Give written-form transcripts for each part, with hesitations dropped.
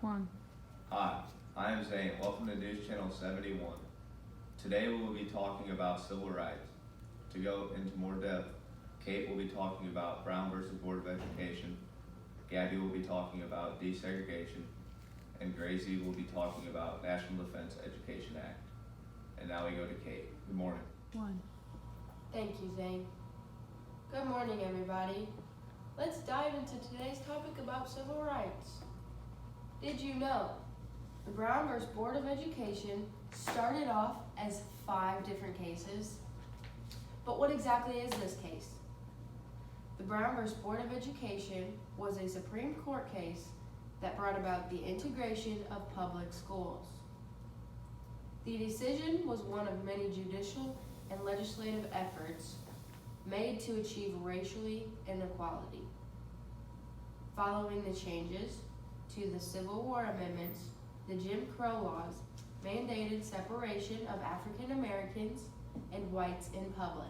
1. Hi, I am Zane. Welcome to News Channel 71. Today we will be talking about civil rights. To go into more depth, Kate will be talking about Brown versus Board of Education, Gabby will be talking about desegregation, and Gracie will be talking about National Defense Education Act. And now we go to Kate. Good morning. 1. Thank you, Zane. Good morning, everybody. Let's dive into today's topic about civil rights. Did you know the Brown versus Board of Education started off as 5 different cases? But what exactly is this case? The Brown versus Board of Education was a Supreme Court case that brought about the integration of public schools. The decision was one of many judicial and legislative efforts made to achieve racial inequality. Following the changes to the Civil War amendments, the Jim Crow laws mandated separation of African Americans and whites in public.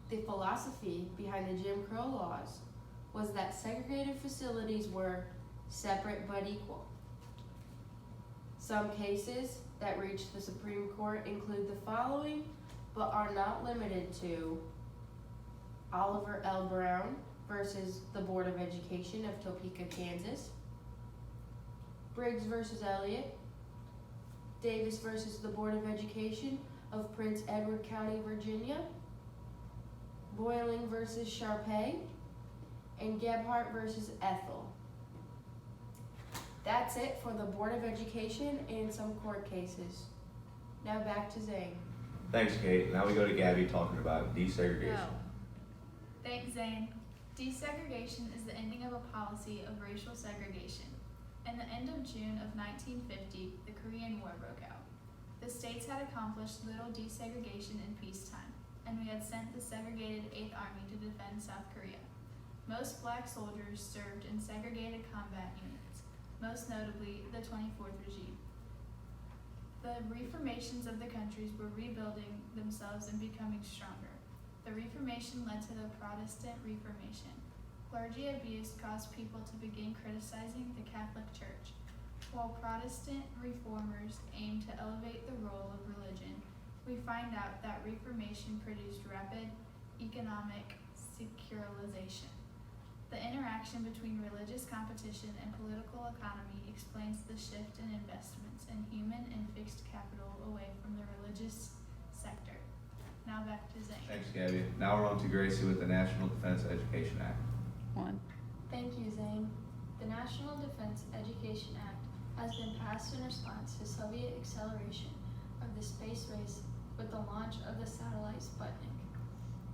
The philosophy behind the Jim Crow laws was that segregated facilities were separate but equal. Some cases that reached the Supreme Court include the following, but are not limited to: Oliver L. Brown versus the Board of Education of Topeka, Kansas; Briggs versus Elliott; Davis versus the Board of Education of Prince Edward County, Virginia; Boiling versus Sharpay; and Gebhardt versus Ethel. That's it for the Board of Education and some court cases. Now back to Zane. Thanks, Kate. Now we go to Gabby talking about desegregation. No. Thanks, Zane. Desegregation is the ending of a policy of racial segregation. In the end of June of 1950, the Korean War broke out. The states had accomplished little desegregation in peacetime, and we had sent the segregated 8th Army to defend South Korea. Most black soldiers served in segregated combat units, most notably the 24th Regiment. The reformations of the countries were rebuilding themselves and becoming stronger. The Reformation led to the Protestant Reformation. Clergy abuse caused people to begin criticizing the Catholic Church, while Protestant reformers aimed to elevate the role of religion. We find out that Reformation produced rapid economic secularization. The interaction between religious competition and political economy explains the shift in investments in human and fixed capital away from the religious sector. Now back to Zane. Thanks, Gabby. Now we're on to Gracie with the National Defense Education Act. 1. Thank you, Zane. The National Defense Education Act has been passed in response to Soviet acceleration of the space race with the launch of the satellite Sputnik.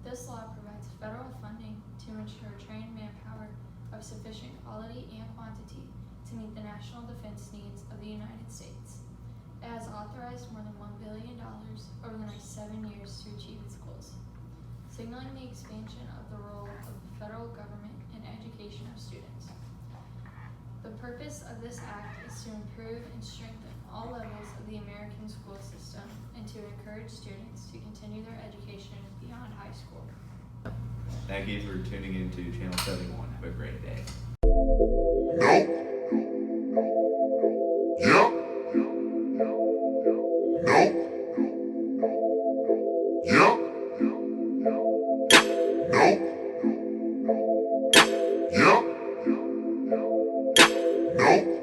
This law provides federal funding to ensure trained manpower of sufficient quality and quantity to meet the national defense needs of the United States. It has authorized more than $1 billion over the next 7 years to achieve its goals, signaling the expansion of the role of the federal government in education of students. The purpose of this act is to improve and strengthen all levels of the American school system and to encourage students to continue their education beyond high school. Thank you for tuning in to Channel 71. Have a great day. Nope. Yep. Nope. Yep. Nope. Yep. Nope.